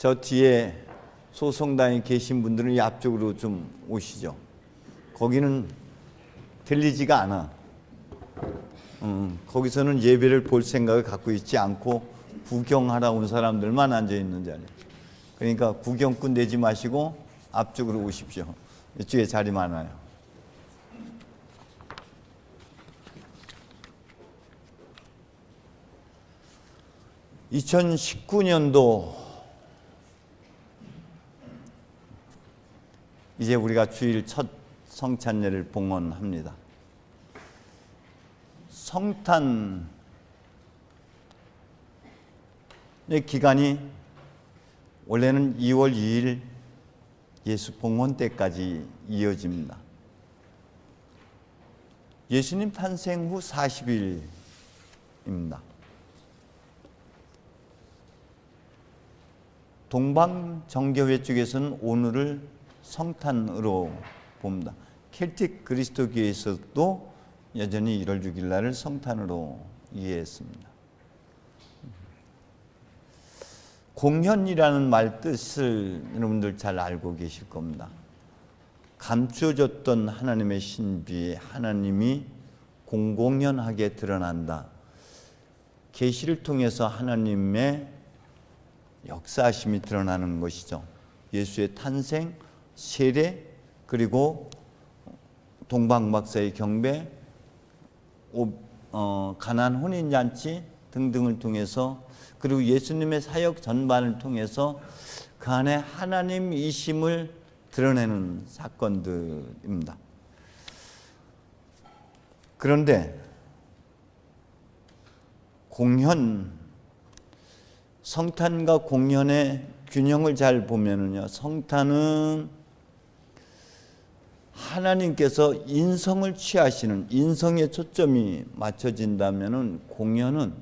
저 뒤에 소성당에 계신 분들은 이 앞쪽으로 좀 오시죠. 거기는 들리지가 않아. 거기서는 예배를 볼 생각을 갖고 있지 않고 구경하러 온 사람들만 앉아 있는 자리. 그러니까 구경꾼 내지 마시고 앞쪽으로 오십시오. 이쪽에 자리 많아요. (2019년도) 이제 우리가 주일 첫 성찬례를 봉헌합니다. 성탄의 기간이 원래는 2월 2일 예수 봉헌 때까지 이어집니다. 예수님 탄생 후 40일입니다. 동방정교회 쪽에서는 오늘을 성탄으로 봅니다. 켈틱 그리스도교에서도 여전히 1월 6일 날을 성탄으로 이해했습니다. 공현이라는 말 뜻을 여러분들 잘 알고 계실 겁니다. 감추어졌던 하나님의 신비, 하나님이 공공연하게 드러난다. 계시를 통해서 하나님의 역사하심이 드러나는 것이죠. 예수의 탄생, 세례, 그리고 동방박사의 경배, 가나안 혼인잔치 등등을 통해서, 그리고 예수님의 사역 전반을 통해서 그 안에 하나님이심을 드러내는 사건들입니다. 그런데 성탄과 공현의 균형을 잘 보면은요, 성탄은 하나님께서 인성을 취하시는, 인성에 초점이 맞춰진다면은 공현은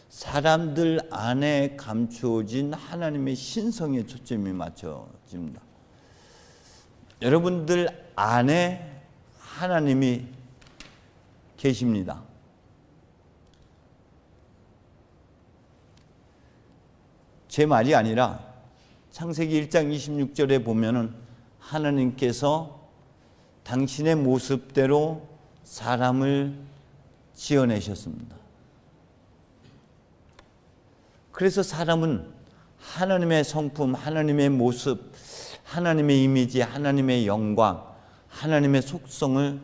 사람들 안에 감추어진 하나님의 신성에 초점이 맞춰집니다. 여러분들 안에 하나님이 계십니다. 제 말이 아니라 창세기 1장 26절에 보면은 하나님께서 당신의 모습대로 사람을 지어내셨습니다. 그래서 사람은 하나님의 성품, 하나님의 모습, 하나님의 이미지, 하나님의 영광, 하나님의 속성을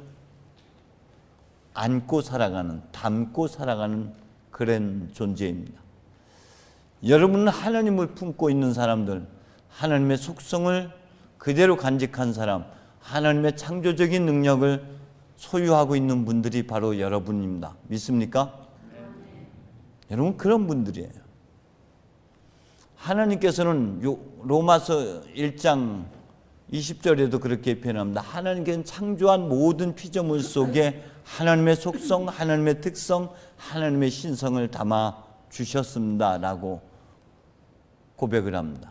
안고 살아가는, 담고 살아가는 그런 존재입니다. 여러분은 하나님을 품고 있는 사람들, 하나님의 속성을 그대로 간직한 사람, 하나님의 창조적인 능력을 소유하고 있는 분들이 바로 여러분입니다. 믿습니까? 여러분 그런 분들이에요. 하나님께서는 로마서 1장 20절에도 그렇게 표현합니다. 하나님께서는 창조한 모든 피조물 속에 하나님의 속성, 하나님의 특성, 하나님의 신성을 담아 주셨습니다 라고 고백을 합니다.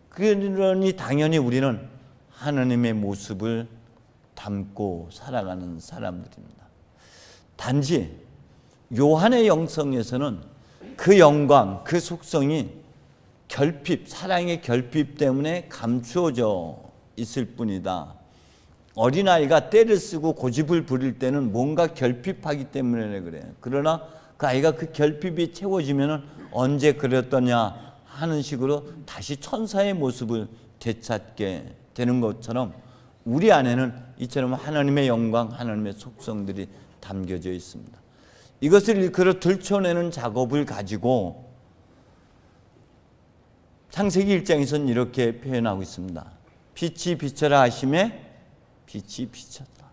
그러니 당연히 우리는 하나님의 모습을 담고 살아가는 사람들입니다. 단지 요한의 영성에서는 그 영광, 그 속성이 결핍, 사랑의 결핍 때문에 감추어져 있을 뿐이다. 어린아이가 떼를 쓰고 고집을 부릴 때는 뭔가 결핍하기 때문에 그래요. 그러나 그 아이가 그 결핍이 채워지면 언제 그랬더냐 하는 식으로 다시 천사의 모습을 되찾게 되는 것처럼 우리 안에는 이처럼 하나님의 영광, 하나님의 속성들이 담겨져 있습니다. 이것을 일컬어 들춰내는 작업을 가지고 창세기 1장에서는 이렇게 표현하고 있습니다. 빛이 비춰라 하심에 빛이 비쳤다.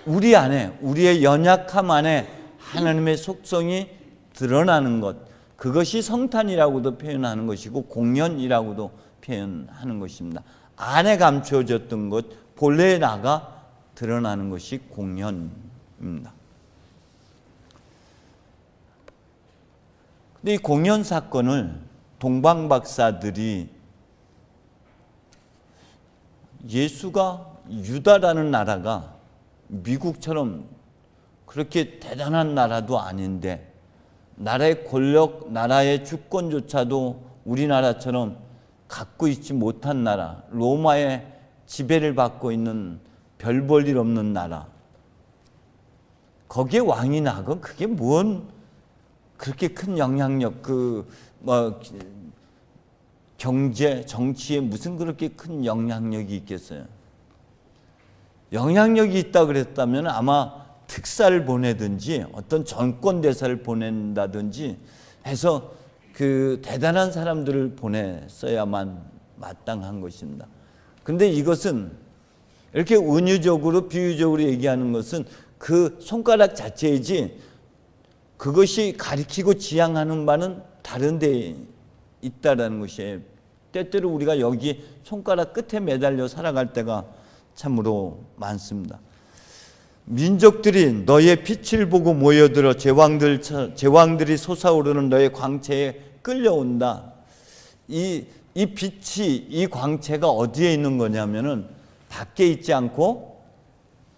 우리 안에, 우리의 연약함 안에 하나님의 속성이 드러나는 것, 그것이 성탄이라고도 표현하는 것이고 공연이라고도 표현하는 것입니다. 안에 감추어졌던 것, 본래에 나가 드러나는 것이 공연입니다. 근데 이 공연 사건을 동방박사들이 예수가 유다라는 나라가 미국처럼 그렇게 대단한 나라도 아닌데 나라의 권력, 나라의 주권조차도 우리나라처럼 갖고 있지 못한 나라, 로마의 지배를 받고 있는 별 볼 일 없는 나라, 거기에 왕이 나건 그게 뭔 그렇게 큰 영향력, 경제, 정치에 무슨 그렇게 큰 영향력이 있겠어요? 영향력이 있다 그랬다면 아마 특사를 보내든지 어떤 정권 대사를 보낸다든지 해서 그 대단한 사람들을 보냈어야만 마땅한 것입니다. 그런데 이것은 이렇게 은유적으로 비유적으로 얘기하는 것은 그 손가락 자체이지 그것이 가리키고 지향하는 바는 다른 데 있다라는 것이에요. 때때로 우리가 여기 손가락 끝에 매달려 살아갈 때가 참으로 많습니다. 민족들이 너의 빛을 보고 모여들어 제왕들이 솟아오르는 너의 광채에 끌려온다. 이 빛이, 이 광채가 어디에 있는 거냐면은 밖에 있지 않고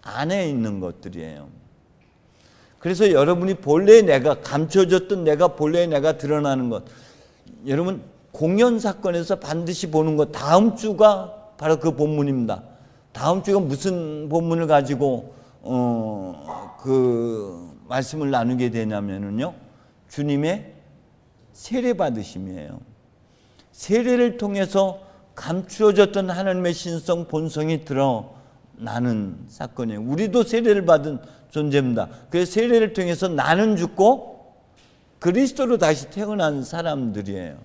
안에 있는 것들이에요. 그래서 여러분이 본래의 내가, 감춰졌던 내가, 본래의 내가 드러나는 것, 여러분 공연 사건에서 반드시 보는 것, 다음 주가 바로 그 본문입니다. 다음 주가 무슨 본문을 가지고 그 말씀을 나누게 되냐면요, 주님의 세례 받으심이에요. 세례를 통해서 감추어졌던 하나님의 신성 본성이 드러나는 사건이에요. 우리도 세례를 받은 존재입니다. 그래서 세례를 통해서 나는 죽고 그리스도로 다시 태어난 사람들이에요.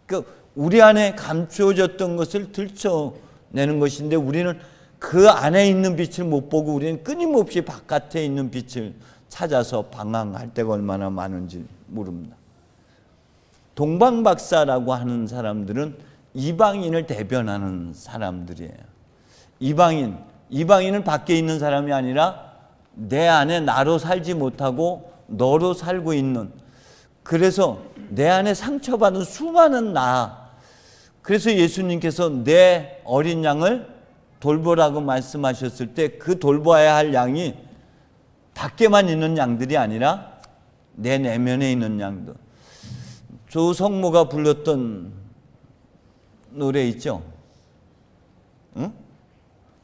그러니까 우리 안에 감추어졌던 것을 들춰내는 것인데 우리는 그 안에 있는 빛을 못 보고 우리는 끊임없이 바깥에 있는 빛을 찾아서 방황할 때가 얼마나 많은지 모릅니다. 동방박사라고 하는 사람들은 이방인을 대변하는 사람들이에요. 이방인은 밖에 있는 사람이 아니라 내 안에 나로 살지 못하고 너로 살고 있는, 그래서 내 안에 상처받은 수많은 나, 그래서 예수님께서 내 어린 양을 돌보라고 말씀하셨을 때 그 돌봐야 할 양이 밖에만 있는 양들이 아니라 내 내면에 있는 양들. 조성모가 불렀던 노래 있죠? 응?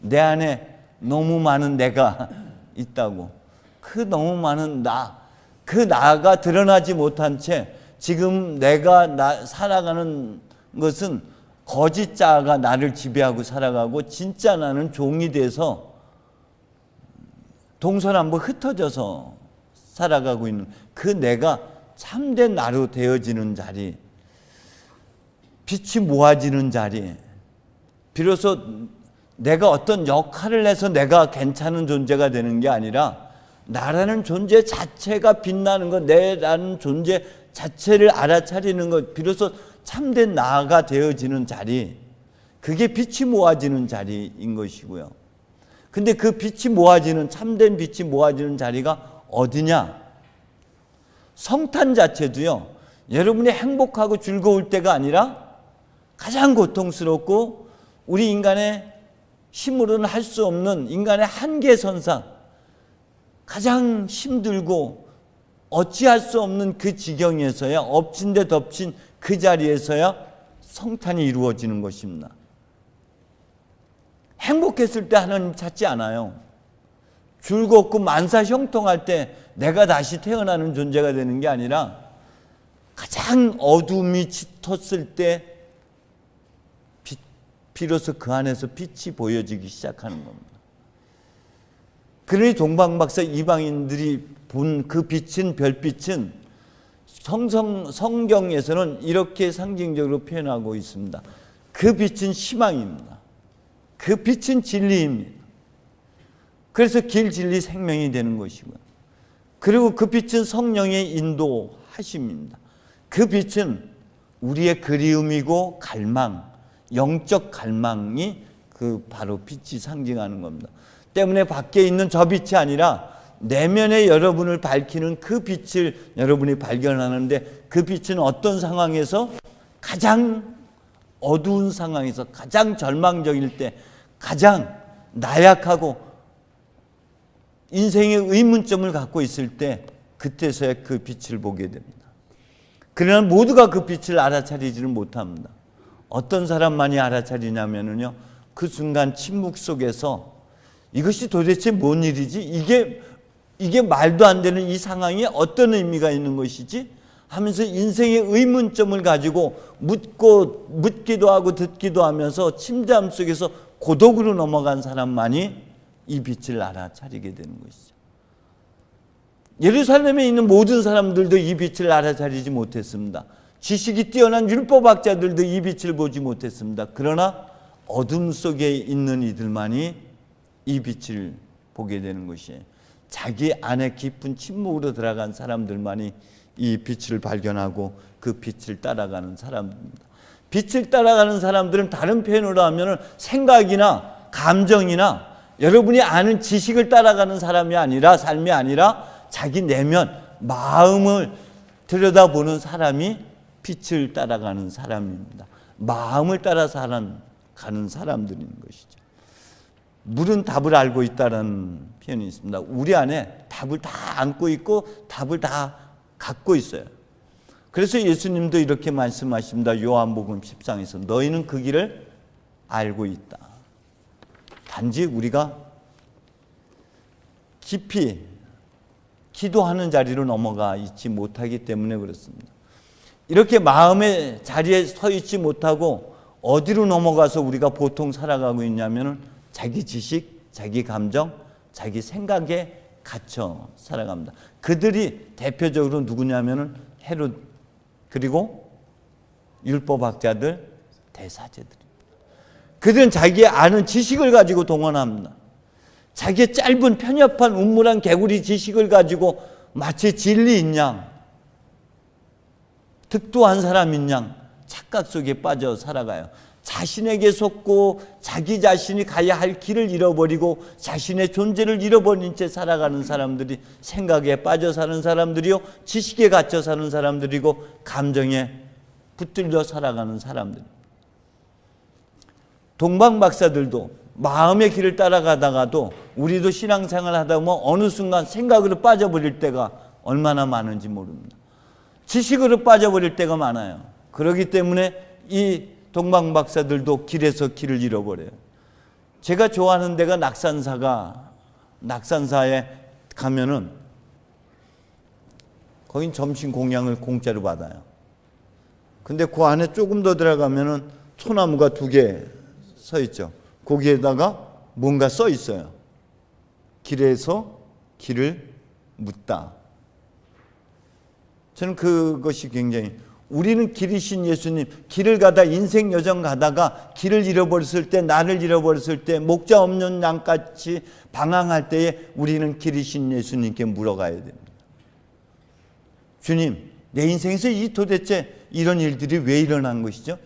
내 안에 너무 많은 내가 있다고. 그 너무 많은 나, 그 나가 드러나지 못한 채 지금 내가 살아가는 것은 거짓 자아가 나를 지배하고 살아가고 진짜 나는 종이 돼서 동서남북 흩어져서 살아가고 있는 그 내가 참된 나로 되어지는 자리, 빛이 모아지는 자리, 비로소 내가 어떤 역할을 해서 내가 괜찮은 존재가 되는 게 아니라 나라는 존재 자체가 빛나는 것, 내라는 존재 자체를 알아차리는 것, 비로소 참된 나가 되어지는 자리, 그게 빛이 모아지는 자리인 것이고요. 근데 그 빛이 모아지는, 참된 빛이 모아지는 자리가 어디냐? 성탄 자체도요, 여러분이 행복하고 즐거울 때가 아니라 가장 고통스럽고 우리 인간의 힘으로는 할 수 없는 인간의 한계선상, 가장 힘들고 어찌할 수 없는 그 지경에서야, 엎친 데 덮친 그 자리에서야 성탄이 이루어지는 것입니다. 행복했을 때 하나님 찾지 않아요. 즐겁고 만사 형통할 때 내가 다시 태어나는 존재가 되는 게 아니라 가장 어둠이 짙었을 때 비로소 그 안에서 빛이 보여지기 시작하는 겁니다. 그러니 동방박사 이방인들이 본 그 빛은, 별빛은 성경에서는 이렇게 상징적으로 표현하고 있습니다. 그 빛은 희망입니다. 그 빛은 진리입니다. 그래서 길, 진리, 생명이 되는 것이고요. 그리고 그 빛은 성령의 인도하심입니다. 그 빛은 우리의 그리움이고 갈망, 영적 갈망이 그 바로 빛이 상징하는 겁니다. 때문에 밖에 있는 저 빛이 아니라 내면의 여러분을 밝히는 그 빛을 여러분이 발견하는데, 그 빛은 어떤 상황에서, 가장 어두운 상황에서, 가장 절망적일 때, 가장 나약하고 인생의 의문점을 갖고 있을 때, 그때서야 그 빛을 보게 됩니다. 그러나 모두가 그 빛을 알아차리지를 못합니다. 어떤 사람만이 알아차리냐면요, 그 순간 침묵 속에서 이것이 도대체 뭔 일이지? 이게 말도 안 되는 이 상황에 어떤 의미가 있는 것이지? 하면서 인생의 의문점을 가지고 묻기도 하고 듣기도 하면서 침잠 속에서 고독으로 넘어간 사람만이 이 빛을 알아차리게 되는 것이죠. 예루살렘에 있는 모든 사람들도 이 빛을 알아차리지 못했습니다. 지식이 뛰어난 율법학자들도 이 빛을 보지 못했습니다. 그러나 어둠 속에 있는 이들만이 이 빛을 보게 되는 것이에요. 자기 안에 깊은 침묵으로 들어간 사람들만이 이 빛을 발견하고 그 빛을 따라가는 사람들입니다. 빛을 따라가는 사람들은 다른 표현으로 하면 생각이나 감정이나 여러분이 아는 지식을 따라가는 사람이 아니라, 삶이 아니라 자기 내면 마음을 들여다보는 사람이 빛을 따라가는 사람입니다. 마음을 따라서 가는 사람들인 것이죠. 물은 답을 알고 있다는 표현이 있습니다. 우리 안에 답을 다 안고 있고 답을 다 갖고 있어요. 그래서 예수님도 이렇게 말씀하십니다. 요한복음 10장에서 너희는 그 길을 알고 있다. 단지 우리가 깊이 기도하는 자리로 넘어가 있지 못하기 때문에 그렇습니다. 이렇게 마음의 자리에 서 있지 못하고 어디로 넘어가서 우리가 보통 살아가고 있냐면 자기 지식, 자기 감정, 자기 생각에 갇혀 살아갑니다. 그들이 대표적으로 누구냐면 헤롯, 그리고 율법학자들, 대사제들입니다. 그들은 자기의 아는 지식을 가지고 동원합니다. 자기의 짧은 편협한 우물한 개구리 지식을 가지고 마치 진리인 양, 득도한 사람인 양 착각 속에 빠져 살아가요. 자신에게 속고 자기 자신이 가야 할 길을 잃어버리고 자신의 존재를 잃어버린 채 살아가는 사람들이 생각에 빠져 사는 사람들이요, 지식에 갇혀 사는 사람들이고 감정에 붙들려 살아가는 사람들. 동방 박사들도 마음의 길을 따라가다가도 우리도 신앙생활 하다 보면 어느 순간 생각으로 빠져버릴 때가 얼마나 많은지 모릅니다. 지식으로 빠져버릴 때가 많아요. 그렇기 때문에 이 동방 박사들도 길에서 길을 잃어버려요. 제가 좋아하는 데가 낙산사에 가면은 거긴 점심 공양을 공짜로 받아요. 근데 그 안에 조금 더 들어가면은 소나무가 2개 서 있죠. 거기에다가 뭔가 써 있어요. 길에서 길을 묻다. 저는 그것이 굉장히, 우리는 길이신 예수님, 길을 가다 인생 여정 가다가 길을 잃어버렸을 때, 나를 잃어버렸을 때, 목자 없는 양같이 방황할 때에 우리는 길이신 예수님께 물어가야 됩니다. 주님, 내 인생에서 도대체 이런 일들이 왜 일어난 것이죠?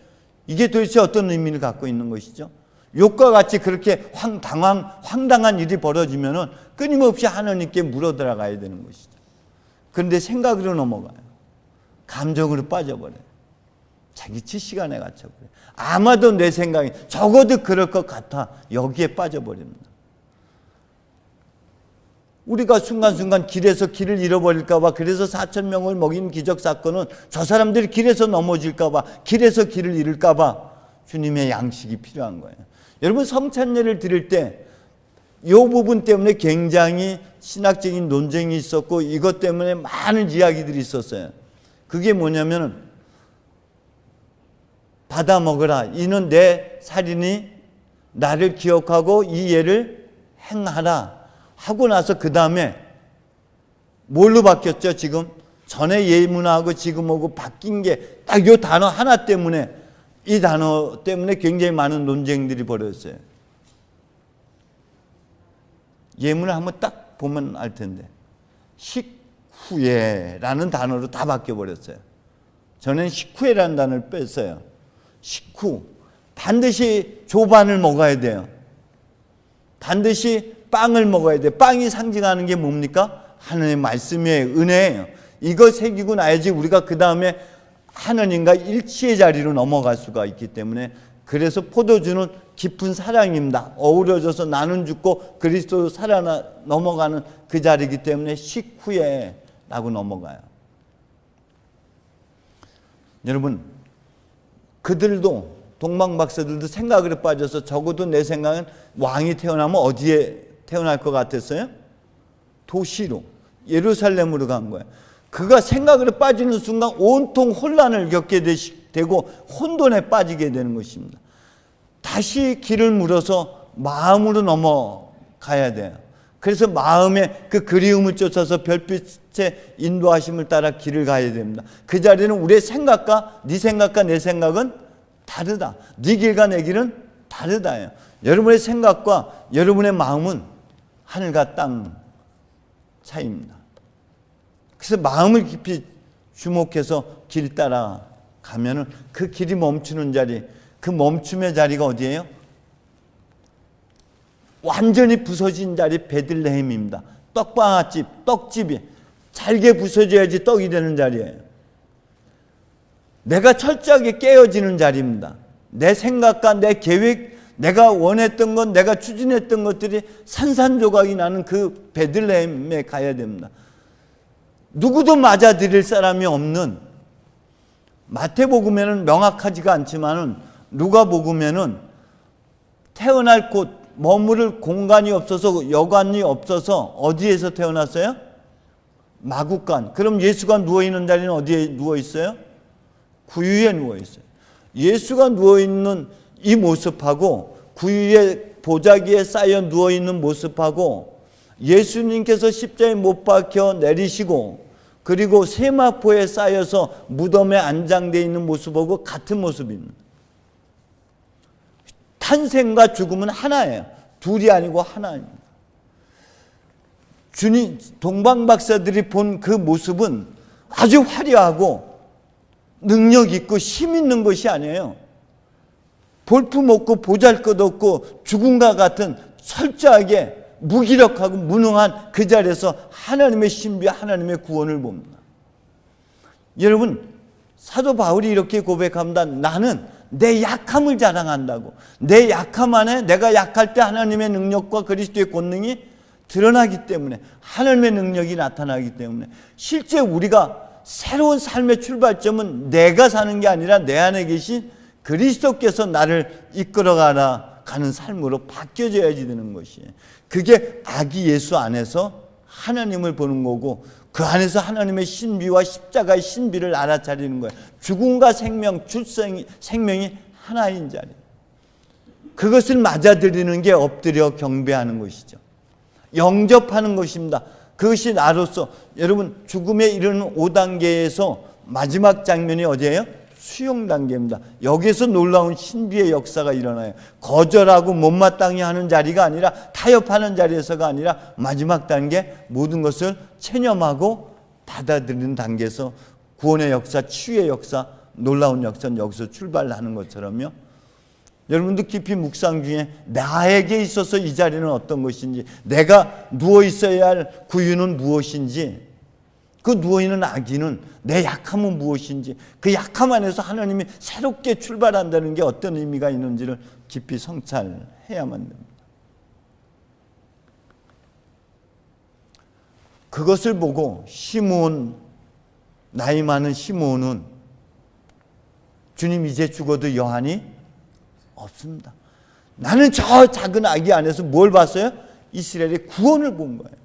이게 도대체 어떤 의미를 갖고 있는 것이죠? 욕과 같이 그렇게 황당한 일이 벌어지면은 끊임없이 하나님께 물어 들어가야 되는 것이죠. 그런데 생각으로 넘어가요. 감정으로 빠져버려요. 자기 지시간에 갇혀버려요. 아마도 내 생각이 적어도 그럴 것 같아. 여기에 빠져버립니다. 우리가 순간순간 길에서 길을 잃어버릴까봐, 그래서 4,000명을 먹인 기적사건은 저 사람들이 길에서 넘어질까봐, 길에서 길을 잃을까봐 주님의 양식이 필요한 거예요. 여러분, 성찬례를 드릴 때 이 부분 때문에 굉장히 신학적인 논쟁이 있었고 이것 때문에 많은 이야기들이 있었어요. 그게 뭐냐면, 받아 먹으라. 이는 내 살이니 나를 기억하고 이 예를 행하라. 하고 나서 그 다음에 뭘로 바뀌었죠? 지금 전에 예문하고 지금하고 바뀐 게 딱 이 단어 하나 때문에, 이 단어 때문에 굉장히 많은 논쟁들이 벌어졌어요. 예문을 한번 딱 보면 알 텐데, 식후에라는 단어로 다 바뀌어버렸어요. 저는 식후에라는 단어를 뺐어요. 식후, 반드시 조반을 먹어야 돼요. 반드시 빵을 먹어야 돼요. 빵이 상징하는 게 뭡니까? 하나님의 말씀이에요. 은혜예요. 이거 새기고 나야지 우리가 그 다음에 하나님과 일치의 자리로 넘어갈 수가 있기 때문에, 그래서 포도주는 깊은 사랑입니다. 어우러져서 나는 죽고 그리스도로 넘어가는 그 자리이기 때문에 식후에 라고 넘어가요. 여러분, 그들도 동방박사들도 생각으로 빠져서 적어도 내 생각은 왕이 태어나면 어디에 태어날 것 같았어요? 도시로, 예루살렘으로 간 거예요. 그가 생각으로 빠지는 순간 온통 혼란을 겪게 되고 혼돈에 빠지게 되는 것입니다. 다시 길을 물어서 마음으로 넘어가야 돼요. 그래서 마음의 그 그리움을 쫓아서 별빛의 인도하심을 따라 길을 가야 됩니다. 그 자리는 우리의 생각과 네 생각과 내 생각은 다르다. 네 길과 내 길은 다르다예요. 여러분의 생각과 여러분의 마음은 하늘과 땅 차이입니다. 그래서 마음을 깊이 주목해서 길 따라 가면은 그 길이 멈추는 자리, 그 멈춤의 자리가 어디예요? 완전히 부서진 자리 베들레헴입니다. 떡방아집, 떡집이 잘게 부서져야지 떡이 되는 자리예요. 내가 철저하게 깨어지는 자리입니다. 내 생각과 내 계획, 내가 원했던 것, 내가 추진했던 것들이 산산조각이 나는 그 베들레헴에 가야 됩니다. 누구도 맞아들일 사람이 없는, 마태복음에는 명확하지가 않지만은 누가복음에는 태어날 곳, 머무를 공간이 없어서, 여관이 없어서 어디에서 태어났어요? 마구간. 그럼 예수가 누워있는 자리는 어디에 누워있어요? 구유에 누워있어요. 예수가 누워있는 이 모습하고 구유의 보자기에 쌓여 누워있는 모습하고 예수님께서 십자가에 못 박혀 내리시고 그리고 세마포에 쌓여서 무덤에 안장되어 있는 모습하고 같은 모습입니다. 탄생과 죽음은 하나예요. 둘이 아니고 하나입니다. 주님, 동방박사들이 본 그 모습은 아주 화려하고 능력 있고 힘 있는 것이 아니에요. 볼품 없고 보잘것없고 죽음과 같은 철저하게 무기력하고 무능한 그 자리에서 하나님의 신비, 하나님의 구원을 봅니다. 여러분, 사도 바울이 이렇게 고백합니다. 나는 내 약함을 자랑한다고. 내 약함 안에 내가 약할 때 하나님의 능력과 그리스도의 권능이 드러나기 때문에, 하나님의 능력이 나타나기 때문에 실제 우리가 새로운 삶의 출발점은 내가 사는 게 아니라 내 안에 계신 그리스도께서 나를 이끌어가라 가는 삶으로 바뀌어져야지 되는 것이에요. 그게 아기 예수 안에서 하나님을 보는 거고 그 안에서 하나님의 신비와 십자가의 신비를 알아차리는 거예요. 죽음과 생명, 생명이 하나인 자리. 그것을 맞아들이는 게 엎드려 경배하는 것이죠. 영접하는 것입니다. 그것이 나로서, 여러분, 죽음에 이르는 5단계에서 마지막 장면이 어디예요? 수용 단계입니다. 여기에서 놀라운 신비의 역사가 일어나요. 거절하고 못마땅히 하는 자리가 아니라, 타협하는 자리에서가 아니라 마지막 단계, 모든 것을 체념하고 받아들이는 단계에서 구원의 역사, 치유의 역사, 놀라운 역사는 여기서 출발하는 것처럼요. 여러분도 깊이 묵상 중에 나에게 있어서 이 자리는 어떤 것인지, 내가 누워 있어야 할 구유는 무엇인지, 그 누워있는 아기는 내 약함은 무엇인지, 그 약함 안에서 하나님이 새롭게 출발한다는 게 어떤 의미가 있는지를 깊이 성찰해야만 됩니다. 그것을 보고 시므온, 나이 많은 시므온은 주님 이제 죽어도 여한이 없습니다. 나는 저 작은 아기 안에서 뭘 봤어요? 이스라엘의 구원을 본 거예요.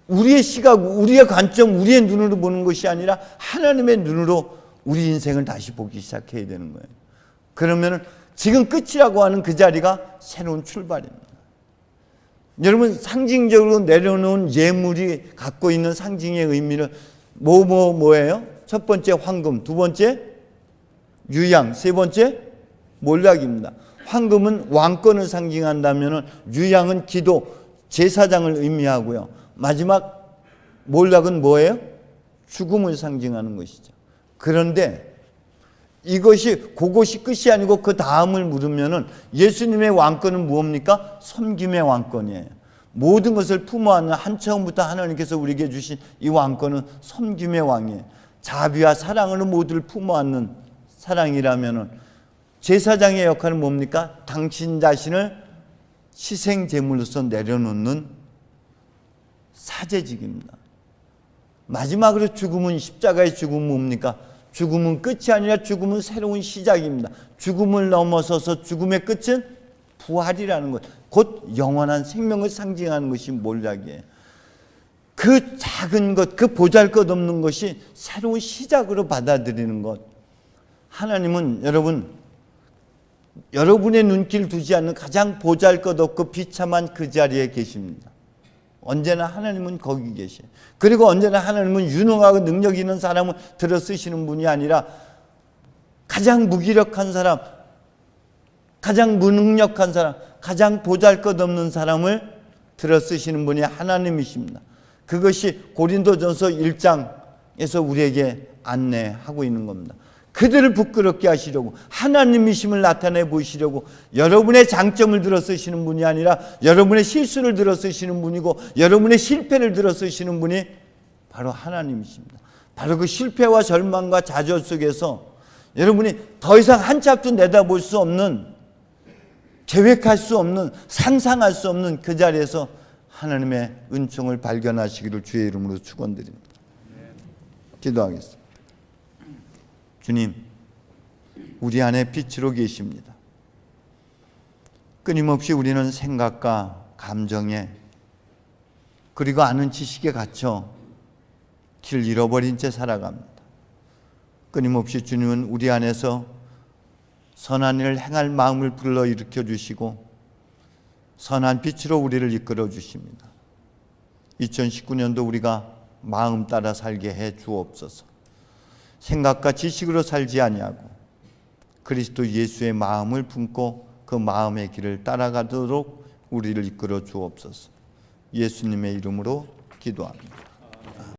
우리의 시각, 우리의 관점, 우리의 눈으로 보는 것이 아니라 하나님의 눈으로 우리 인생을 다시 보기 시작해야 되는 거예요. 그러면 지금 끝이라고 하는 그 자리가 새로운 출발입니다. 여러분, 상징적으로 내려놓은 예물이 갖고 있는 상징의 의미를 뭐예요? 첫 번째 황금, 두 번째 유양, 세 번째 몰락입니다. 황금은 왕권을 상징한다면 유양은 기도, 제사장을 의미하고요. 마지막 몰락은 뭐예요? 죽음을 상징하는 것이죠. 그런데 그것이 끝이 아니고 그 다음을 물으면은 예수님의 왕권은 무엇입니까? 섬김의 왕권이에요. 모든 것을 품어안는, 한처음부터 하나님께서 우리에게 주신 이 왕권은 섬김의 왕이에요. 자비와 사랑으로 모두를 품어안는 사랑이라면은 제사장의 역할은 뭡니까? 당신 자신을 희생제물로서 내려놓는 사제직입니다. 마지막으로 죽음은, 십자가의 죽음은 뭡니까? 죽음은 끝이 아니라 죽음은 새로운 시작입니다. 죽음을 넘어서서 죽음의 끝은 부활이라는 것, 곧 영원한 생명을 상징하는 것이 몰락이에요. 그 작은 것, 그 보잘것없는 것이 새로운 시작으로 받아들이는 것. 하나님은 여러분의 눈길 두지 않는 가장 보잘것없고 비참한 그 자리에 계십니다. 언제나 하나님은 거기 계셔요. 그리고 언제나 하나님은 유능하고 능력 있는 사람을 들어 쓰시는 분이 아니라 가장 무기력한 사람, 가장 무능력한 사람, 가장 보잘것없는 사람을 들어 쓰시는 분이 하나님이십니다. 그것이 고린도전서 1장에서 우리에게 안내하고 있는 겁니다. 그들을 부끄럽게 하시려고, 하나님이심을 나타내 보이시려고 여러분의 장점을 들어 쓰시는 분이 아니라 여러분의 실수를 들어 쓰시는 분이고, 여러분의 실패를 들어 쓰시는 분이 바로 하나님이십니다. 바로 그 실패와 절망과 좌절 속에서 여러분이 더 이상 한 치 앞도 내다볼 수 없는, 계획할 수 없는, 상상할 수 없는 그 자리에서 하나님의 은총을 발견하시기를 주의 이름으로 축원드립니다. 기도하겠습니다. 주님, 우리 안에 빛으로 계십니다. 끊임없이 우리는 생각과 감정에, 그리고 아는 지식에 갇혀 길 잃어버린 채 살아갑니다. 끊임없이 주님은 우리 안에서 선한 일을 행할 마음을 불러일으켜 주시고 선한 빛으로 우리를 이끌어 주십니다. 2019년도 우리가 마음 따라 살게 해 주옵소서. 생각과 지식으로 살지 아니하고 그리스도 예수의 마음을 품고 그 마음의 길을 따라가도록 우리를 이끌어 주옵소서. 예수님의 이름으로 기도합니다.